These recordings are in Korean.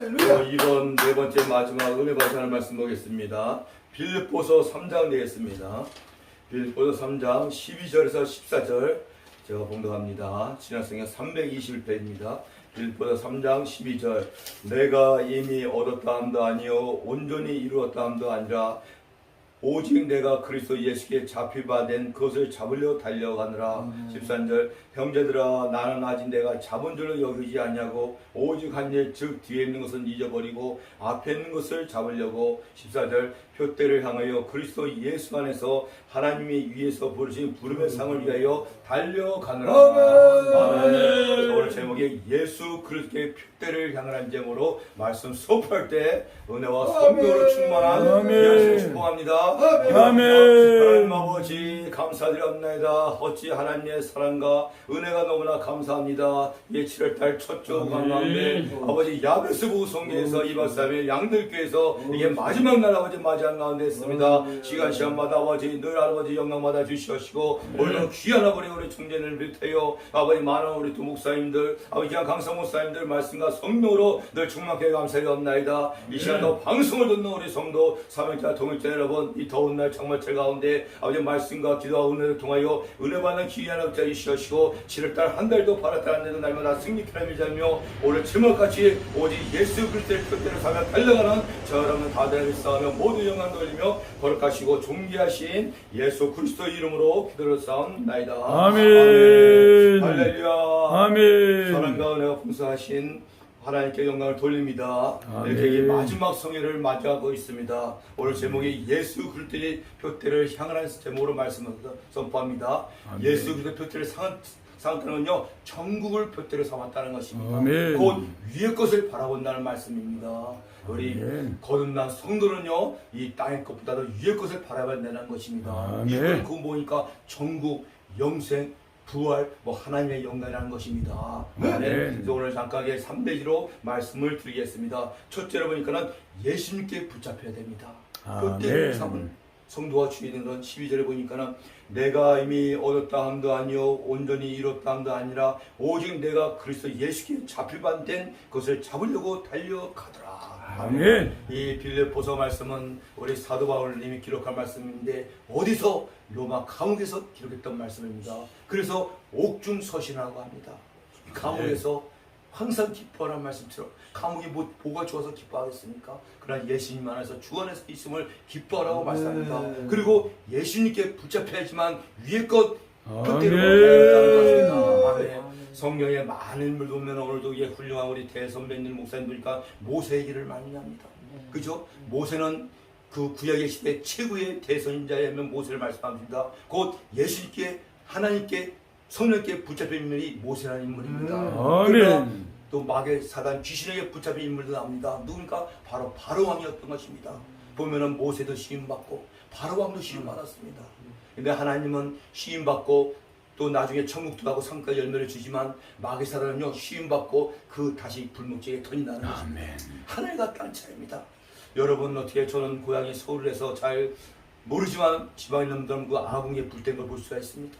이번 네 번째 마지막 은혜 받으시는 말씀 보겠습니다. 빌립보서 3장 되겠습니다. 빌립보서 3장 12절에서 14절 제가 봉독합니다. 신약성경 321페이지입니다. 빌립보서 3장 12절 내가 이미 얻었다 함도 아니요 온전히 이루었다 함도 아니라 오직 내가 그리스도 예수께 잡히받은 그것을 잡으려 달려가느라. 13절 형제들아 나는 아직 내가 잡은 줄로 여기지 아니하고 오직 한 일 즉 뒤에 있는 것은 잊어버리고 앞에 있는 것을 잡으려고. 14절 표대를 향하여 그리스도 예수 안에서 하나님이 위에서 부르신 부름의 상을 위하여 달려가느라. 아멘. 오늘 제목이 예수 그리스도의 표대를 향한 제목으로 말씀 수업할 때 은혜와 성령으로 충만한 예수를 축복합니다. 아멘. 하나님 아버지 감사드립니다. 어찌 하나님의 사랑과 은혜가 너무나 감사합니다. 7월달 첫 주 가운데 아버지 야베스 부성교에서 이 박사의 양들교에서 이게 마지막 날 아버지 맞이한 가운데 있습니다. 시간마다 아버지 늘 아버지 영광받아 주시옵시고 오늘도 귀한 아버지 우리 총재를 비롯하여 아버지 많은 우리 두 목사님들 아버지 강성 목사님들 말씀과 성령으로 늘 충만하게 감사드립니다. 이 시간도 방송을 듣는 우리 성도 사명자 동역자 여러분 이 더운 날 정말 제 가운데 아버지 말씀과 기도와 은혜를 통하여 은혜 받는 귀한 학자 주시옵시고 7월달 한 달도 바랐다 안 돼도 날마다 승리케 하며 오늘 제목같이 오직 예수 그리스도의 뜻대로 살며 달려가는 저 여러분 다들 싸우며 모두 영광 돌리며 거룩하시고 존귀하신 예수 그리스도 이름으로 기도를 쌓옵나이다. 아멘. 할렐루야. 아멘. 사랑과 은혜가 풍성하신 하나님께 영광을 돌립니다. 아멘. 이렇게 마지막 성회를 맞이하고 있습니다. 오늘 제목이 예수 그리스도의 표대를 향하는 제목으로 말씀을 선포합니다. 아멘. 예수 그리스도의 표대를 상태는요 천국을 표대로 삼았다는 것입니다. 아멘. 곧 위의 것을 바라본다는 말씀입니다. 우리 아멘. 거듭난 성도는요 이 땅의 것보다도 위의 것을 바라봐야 된다는 것입니다. 아멘. 이건 그거 보니까 천국, 영생, 부활, 하나님의 영광이라는 것입니다. 그래서 오늘 잠깐 3대지로 말씀을 드리겠습니다. 첫째로 보니까는 예수님께 붙잡혀야 됩니다. 그때 성도와 주의는 건 12절에 보니까는 내가 이미 얻었다 함도 아니요 온전히 이뤘다 함도 아니라 오직 내가 그리스도 예수께 잡힐받은 것을 잡으려고 달려가더라. 아멘. 이 빌립보서 말씀은 우리 사도 바울님이 기록한 말씀인데 어디서 로마 감옥에서 기록했던 말씀입니다. 그래서 옥중서신이라고 합니다. 감옥에서 항상 기뻐하는 말씀처럼 감옥이 뭐가 좋아서 기뻐하겠습니까? 그러나 예수님 안에서 주 안에서 있음을 기뻐하라고 말씀합니다. 그리고 예수님께 붙잡혀야지만 위의 것 그때로 가는 것입니다. 아멘. 성경에 많은 인물 보면 오늘도 훌륭한 우리 대선배님 목사님들과 모세 얘기를 많이 합니다. 그죠? 모세는 그 구약의 시대 최고의 대선인자라면 모세를 말씀합니다. 곧 예수님께 하나님께 성령께 붙잡힌 인물이 모세라는 인물입니다. 아멘. 또 마귀 사단 귀신에게 붙잡힌 인물도 나옵니다. 누굽니까? 바로 바로왕이었던 것입니다. 보면은 모세도 시임받고 바로왕도 시임받았습니다. 근데 하나님은 시임받고 또 나중에 천국도 가고 상가 열매를 주지만 마귀 사단은요 시임받고 그 다시 불목지에 던진다는 것입니다. 하늘과 땅 차이입니다. 여러분 어떻게 저는 고향이 서울에서 잘 모르지만 지방에 놈들은 그 아궁이에 불 뗀 걸 볼 수가 있습니다.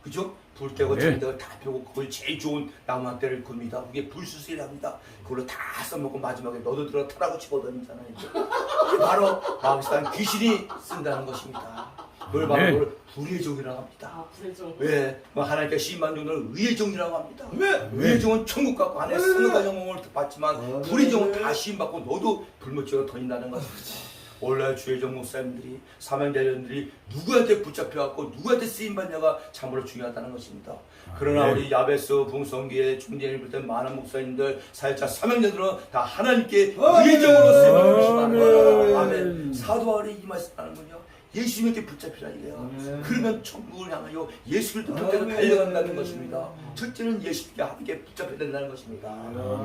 그죠? 불 떼고 전대가 다 펴고 그걸 제일 좋은 나무 한 대를 굽니다. 그게 불수술이랍니다. 그걸로 다 써먹고 마지막에 너도 들어 타라고 집어던지잖아요. 이게 바로 마귀산 귀신이 쓴다는 것입니다. 그걸 바로 불의 종이라고 합니다. 불의 종. 왜? 하나님께 시임받는 종들은 의의 종이라고 합니다. 의의 종은 천국 갖고 안에 성과 영광을 받지만 불의 종은 다 시임받고 너도 불못지로 던진다는 것입니다. 원래 주의 종 목사님들이 사명자들이 누구한테 붙잡혀갖고 누구한테 쓰임받냐가 참으로 중요하다는 것입니다. 그러나 우리 야베스 붕성교회 중대를 비롯한 많은 목사님들 사역자 사명자들은 다 하나님께 의의 종으로 쓰임받는 것입니다. 아멘. 사도 바울이 이 말씀하는군요. 예수님께 붙잡히라 이래요. 그러면 천국을 향하여 예수를 붙잡혀 달려간다는 것입니다. 첫째는 예수님께 함께 붙잡혀야 된다는 것입니다.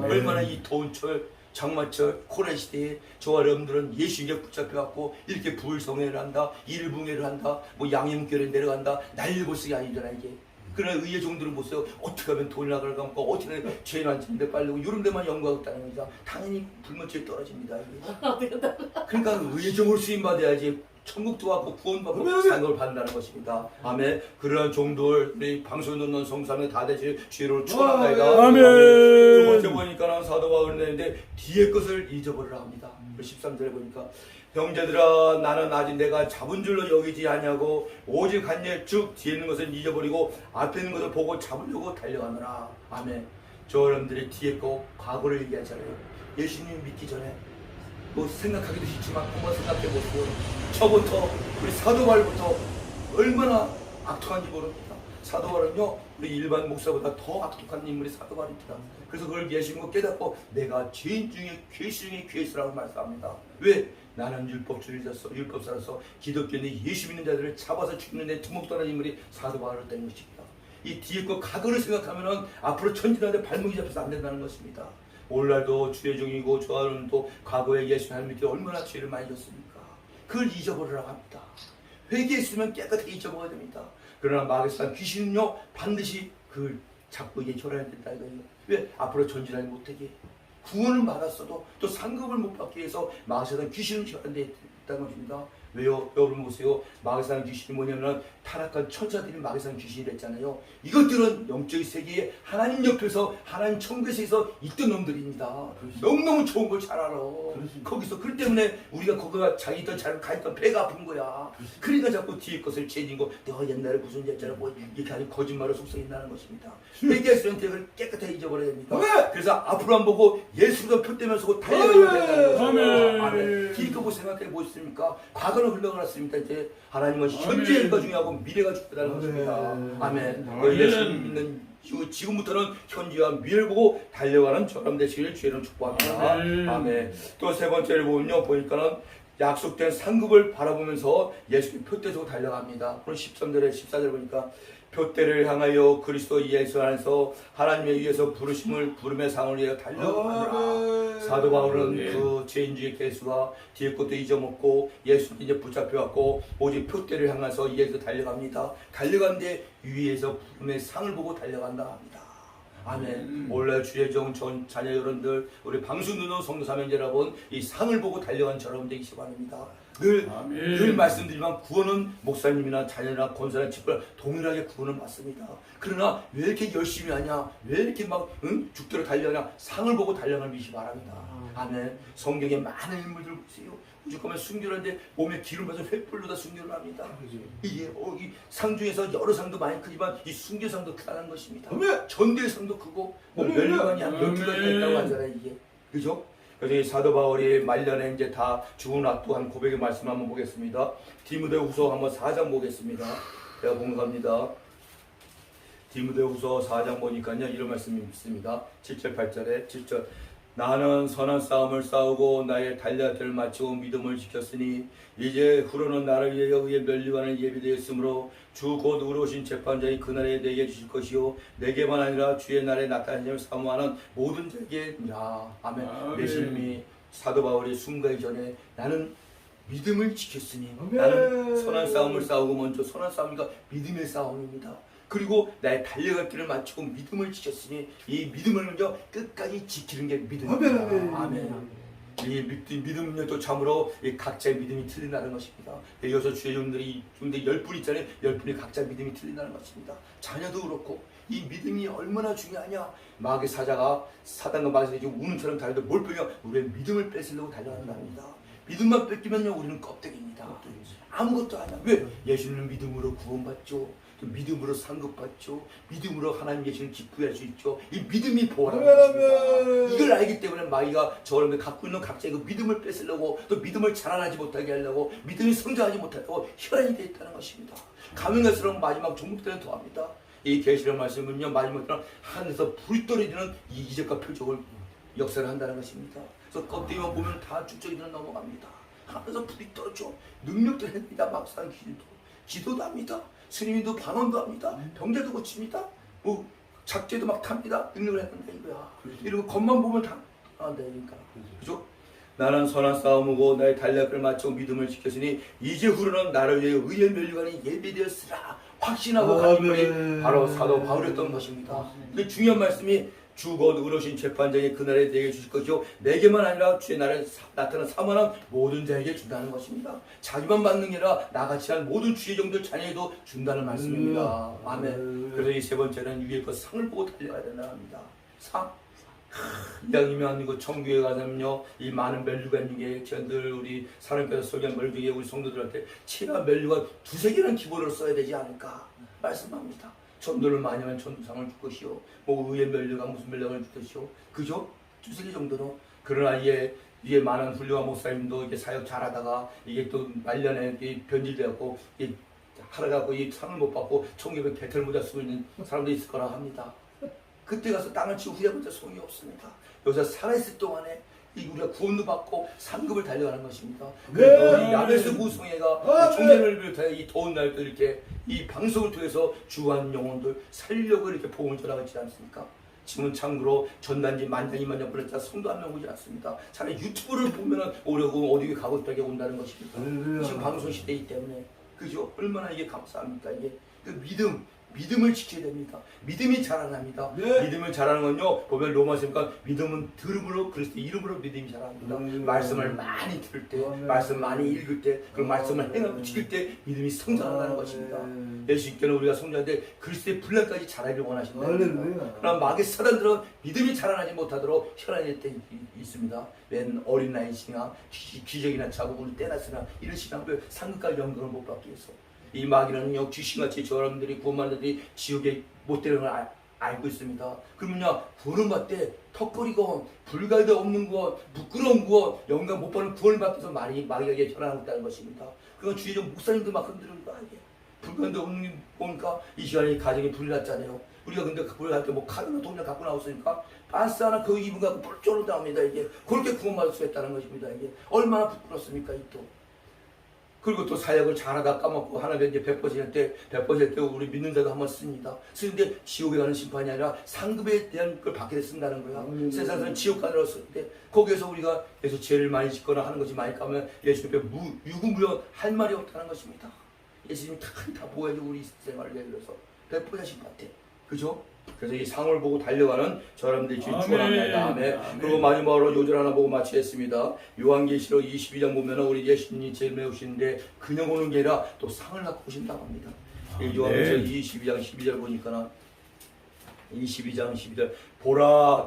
얼마나 이 더운 철 장마철 코로나 시대에 저와 여러분들은 예수님께 붙잡혀갖고 이렇게 부울성회를 한다, 일붕회를 한다, 양림교회에 내려간다, 난리보스가 아니잖아 이게. 그러나 의의 종들은 보세요. 어떻게 하면 돈이 나갈 감고 어떻게 하면 죄인 앉는데 빨리고 이런 데만 연구하겠다는 거죠. 당연히 불못지에 떨어집니다. 이게. 그러니까 의의 종으로 쓰임받아야지 천국도 받고 구원받고 상급을 받는다는 것입니다. 아멘. 그러한 종들 우리 방송 듣는 성사는 다 되실 주로 축원합니다. 아멘. 두 번째 보니까는 사도 바울이 내는데 뒤의 것을 잊어버리라 합니다. 13절에 보니까 형제들아 나는 아직 내가 잡은 줄로 여기지 아니하고 오직 한 일 즉 뒤에 있는 것을 잊어버리고 앞에 있는 것을 보고 잡으려고 달려가느라. 아멘. 저 여러분들이 뒤에 거 과거를 얘기하잖아요. 예수님 믿기 전에 뭐 생각하기도 싫지만 한번 생각해 보세요. 저부터 우리 사도 바울부터 얼마나 악독한지 모릅니다. 사도 바울은요 우리 일반 목사보다 더 악독한 인물이 사도 바울입니다. 그래서 그걸 예수님을 깨닫고 내가 죄인 중에 괴수 중에 괴수라고 말씀합니다. 왜? 나는 율법주의자서 율법사로서 기독교인의 예수 믿는 자들을 잡아서 죽이는데 두목도하는 인물이 사도 바울을 된 것입니다. 이 뒤에 거 과거를 생각하면은 앞으로 전진하는데 발목이 잡혀서 안 된다는 것입니다. 오늘날도 주의 종이고 저하는 또 과거에 예수 하나님께 얼마나 죄를 많이 졌습니까? 그걸 잊어버리라고 합니다. 회개했으면 깨끗하게 잊어버려야 됩니다. 그러나 마귀사 귀신은요 반드시 그걸 잡고 이게 절해야 된다 이거예요. 왜? 앞으로 전진하지 못하게 구원을 받았어도 또 상급을 못 받기 위해서 마귀사는 귀신을 절하는 데 있다는 것입니다. 왜요? 여러분 보세요. 마귀사는 귀신이 뭐냐면 타락한 천사들이 마귀사는 귀신이 됐잖아요. 이것들은 영적인 세계에 하나님 옆에서 하나님 천국에서 있던 놈들입니다. 너무너무 좋은 걸 잘 알아. 거기서 그렇기 때문에 우리가 거기가 자기 있던 잘 가있던 배가 아픈 거야. 그러니까 자꾸 뒤에 것을 죄진고 내가 옛날에 무슨 죄잖아 뭐 이렇게 하는 거짓말을 속삭인다는 것입니다. 회개했으면 그걸 깨끗하게 잊어버려야 됩니다. 그래서 앞으로 안 보고 예수로 표대면서 달려가야 된다는 것입니다. 아멘. 뒤에 거 생각해 보셨습니까? 과거는 흘러갔습니다. 이제 하나님은 현재가 중요하고 미래가 중요하다는 것입니다. 아멘. 예수 믿는 지금부터는 현재와 미래를 보고 달려가는 저람 되시기를 주의는 축복합니다. 아멘. 또 세 번째를 보니까는 약속된 상급을 바라보면서 예수님 표대 주고 달려갑니다. 그럼 13절에 14절 보니까 표대를 향하여 그리스도 예수 안에서 하나님에 의해서 부름의 상을 위하여 달려가느라. 사도 바울은 그 죄인주의 개수와 뒤에 것도 잊어먹고 예수 이제 붙잡혀갖고 오직 표대를 향해서 예수 달려갑니다. 달려가는데 위에서 부름의 상을 보고 달려간다 합니다. 아멘. 오늘 주의 종 전 자녀 여러분들 우리 방송 듣는 성도 사명자 여러분 이 상을 보고 달려간 저러분 되시기 바랍니다. 늘 말씀드리지만 구원은 목사님이나 자녀나 권사나 집을 동일하게 구원을 받습니다. 그러나 왜 이렇게 열심히 하냐? 왜 이렇게 막 죽도록 달려가냐? 상을 보고 달려가는 것이 바랍니다. 아멘. 성경에 많은 인물들 보세요. 오죽하면 순교하는데 몸에 기름 받아서 횃불로다 순교를 합니다. 이게 이 상 중에서 여러 상도 많이 크지만 이 순교상도 크다는 것입니다. 전대상도 크고 뭐 멸류관이 한 12가지가 있다고 하잖아요. 이게 그죠? 그래서 이 사도 바울이 말년에 이제 다 죽은 앞두한 고백의 말씀 한번 보겠습니다. 디모데후서 한번 4장 보겠습니다. 제가 봉사합니다. 디모데후서 4장 보니까요 이런 말씀이 있습니다. 7절 8절에 7절 나는 선한 싸움을 싸우고 나의 달려야 될 마치고 믿음을 지켰으니 이제 후로는 나를 위하여 그의 멸류관을 예비되었으므로 주 곧 의로우신 재판장이 그날에 내게 주실 것이요 내게만 아니라 주의 날에 나타나심을 사모하는 모든 자에게니라. 아멘. 예수님이 사도 바울이 순가기 전에 나는 믿음을 지켰으니 나는 선한 싸움을 싸우고 먼저 선한 싸움이니까 믿음의 싸움입니다. 그리고 나의 달려갈 길을 마치고 믿음을 지켰으니 이 믿음을 먼저 끝까지 지키는 게 믿음입니다. 아멘. 이 믿음은요 또 참으로 이 각자의 믿음이 틀린다는 것입니다. 여기서 주의 종들이 10분 있잖아요. 10분이 각자 믿음이 틀린다는 것입니다. 자녀도 그렇고 이 믿음이 얼마나 중요하냐. 마귀의 사자가 사단과 마귀가 지금 우는처럼 달려도 뭘 뺏겨? 우리의 믿음을 뺏으려고 달려간답니다. 믿음만 뺏기면요 우리는 껍데기입니다. 아무것도 아니야. 왜? 예수님은 믿음으로 구원받죠. 믿음으로 상급받죠. 믿음으로 하나님 계시는 기쁘게 할 수 있죠. 이 믿음이 보호라는 것입니다. 이걸 알기 때문에 마귀가 저를 갖고 있는 각자의 그 믿음을 뺏으려고 또 믿음을 자라나지 못하게 하려고 믿음이 성장하지 못하려고 혈안이 되어 있다는 것입니다. 가면 갈수록 마지막 종목 때는 더합니다. 이 계시록 말씀은요 마지막 때는 하늘에서 불이 떨어지는 이 이적과 표적을 역사를 한다는 것입니다. 그래서 껍데기만 보면 다 쭉쭉이는 넘어갑니다. 하늘에서 불이 떨어져 능력도 합니다. 막상 기도도 합니다. 스님도 방언도 합니다. 병자도 고칩니다. 뭐 작제도 막 탑니다. 능력을 했는데 이거야. 이러고 겉만 보면 다 안되니까. 그죠? 나는 선한 싸움이고 나의 달력을 마치고 믿음을 지켰으니 이제 후로는 나를 위해 의의 멸류관이 예비되었으라 확신하고 가는 분이 바로 사도 바울이었던 것입니다. 근데 중요한 말씀이 주 곧 의로우신 재판장이 그날에 내게 주실 것이요 내게만 아니라 주의 날에 나타난 사망한 모든 자에게 준다는 것입니다. 자기만 받는 게 아니라 나같이 한 모든 주의 종들 자녀에도 준다는 말씀입니다. 아멘. 그래서 이 세 번째는 위에 그 상을 보고 달려가야 된다 합니다. 상. 이왕이면 이거 천국에 가서는요 이 많은 멜류가 있는 게 늘 우리 사람께서 소개한 멜 중에 우리 성도들한테 치라 멜류가 두세 개는 기본으로 써야 되지 않을까 말씀합니다. 전도를 많이 하면 전도상을 줄 것이요 뭐 의의 멜류가 무슨 멜류를 줄 것이요 그죠? 두세 개 정도로. 그러나 이게 많은 훌륭한 목사님도 이게 사역 잘하다가 이게 또 말년에 변질되었고 이게 하라가고 이 상을 못 받고 천국에 배틀 모자 쓰고 있는 사람도 있을 거라 합니다. 그때 가서 땅을 치고 후회해보자 소용이 없습니다. 여기서 살아있을 동안에 우리가 구원도 받고 상급을 달려가는 것입니다. 그래서 이 야베스 무성회가 총회를 비롯해 이 더운 날도 이렇게 이 방송을 통해서 주한 영혼들 살리려고 이렇게 복음을 전하고 있지 않습니까? 지금은 참고로 전단지 만장이만장 보냈자 성도 한 명 오지 않습니다. 차라리 유튜브를 보면은 오려고 어디 가고 싶다게 온다는 것입니다. 지금 방송 시대이기 때문에 그죠? 얼마나 이게 감사합니까? 이게 그 믿음을 지켜야 됩니다. 믿음이 자라납니다. 네. 믿음을 자라는 건요 보면 로마서니까 믿음은 들음으로 그리스도 이름으로 믿음이 자랍니다. 말씀을 많이 들을 때, 말씀 많이 읽을 때, 그 말씀을 행하고 지킬 때 믿음이 성장한다는 것입니다. 예수님께는 우리가 성장할 그리스도의 분량까지 자라기를 원하신다. 그럼 마귀 사단들은 믿음이 자라나지 못하도록 혈안일 때 있습니다. 웬 어린 나이시나 기적이나 자국을 떼놨으나 이런 신앙을 상급과 영광을 못 받기 위해서 이 마귀는요 귀신같이 저 사람들이 구원받는들이 지옥에 못 되는 걸 알고 있습니다. 그러면요 구원을 받되 턱걸이건 불가이도 없는 구원, 부끄러운 구원, 영광 못 받는 구원을 받기 위해서 마귀에게 전하고 있다는 것입니다. 그건 주의적 목사님도 막 흔드는 거 아니에요. 불가이도 없는 보니까 이 시간에 가정이 불이 났잖아요. 우리가 근데 불이 날 때 뭐 카드나 돈을 갖고 나왔으니까 반스 하나 그 입은 갖고 뿔쫄로 나옵니다. 이게 그렇게 구원받을 수 있다는 것입니다. 이게 얼마나 부끄럽습니까 이 또. 그리고 또 사역을 잘하다 까먹고 하나님께 이제 베푸실 때 우리 믿는 자도 한번 씁니다. 쓰는데 지옥에 가는 심판이 아니라 상급에 대한 걸 받게 쓴다는 거야. 세상에서는 지옥 가느라고 쓰는데 거기에서 우리가 예수 죄를 많이 짓거나 하는 것이 많이 까면 예수님께 유구무원 할 말이 없다는 것입니다. 예수님이 다 보여주고 우리 생활을 내려서 베푸자 심판때 그죠? 그래서 이 상을 보고 달려가는 저 사람들이 주님 축원합니다. 아멘. 그리고 마지막으로 요절 하나 보고 마치겠습니다. 요한계시록 22장 보면은 우리 예수님이 제일 메우시는데 그냥 오는 게 아니라 또 상을 갖고 오신다고 합니다. 이 요한계시록 22장 12절 보니까는 22장 12절 보라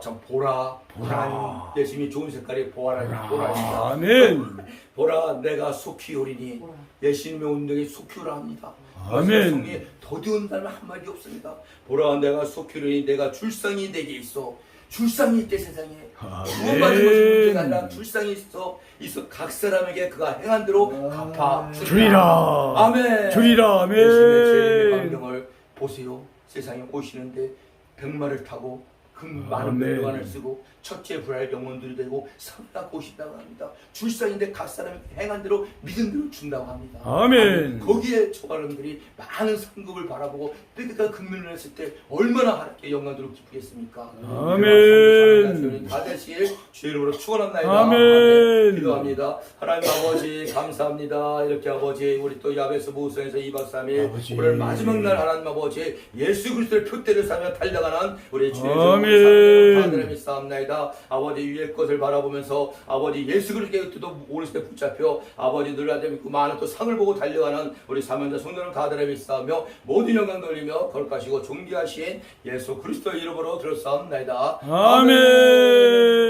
하나님 예수님이 좋은 색깔이 보라입니다. 아멘. 보라 내가 속히 오리니 예수님의 운명이 속히 오라 합니다. 아멘. 성경에 더디운다는 한마디 없습니다. 보라 내가 속히 오리니 내가 줄상이 내게 있어. 줄상이 있대 세상에. 구원받은 것이 문제가 아니라 줄상이 있어 각 사람에게 그가 행한 대로 갚아 주리라. 아멘. 주리라. 아멘. 예수님의 죄의 광경을 보세요. 세상에 오시는데 백마를 타고 그 많은 멸관을 쓰고 첫째 불알 영혼들이 되고 상갖고 오신다고 합니다. 줄상인데 각 사람이 행한 대로 믿은 대로 준다고 합니다. 아멘. 거기에 저 사람들이 많은 상급을 바라보고 뼈가 근면을 했을 때 얼마나 하나님께 영광으로 기쁘겠습니까? 아멘. 다 되실 주의 이름으로 축원합니다. 아멘. 기도합니다. 하나님 아버지 감사합니다. 이렇게 아버지 우리 또 야베스 모성에서 2박 3일 오늘 마지막 날 하나님 아버지 예수 그리스도의 표대를 사며 달려가는 우리 주의 하나님이 싸움나이다. 아버지 위의 것을 바라보면서 아버지 예수 그리스도께도 오르시되 붙잡혀 아버지 늘 아들 믿고 많은 또 상을 보고 달려가는 우리 사명자 성도는 가드레미 싸우며 모든 영광 돌리며 거룩하시고 존귀하신 예수 그리스도의 이름으로 들었사옵나이다. 아멘.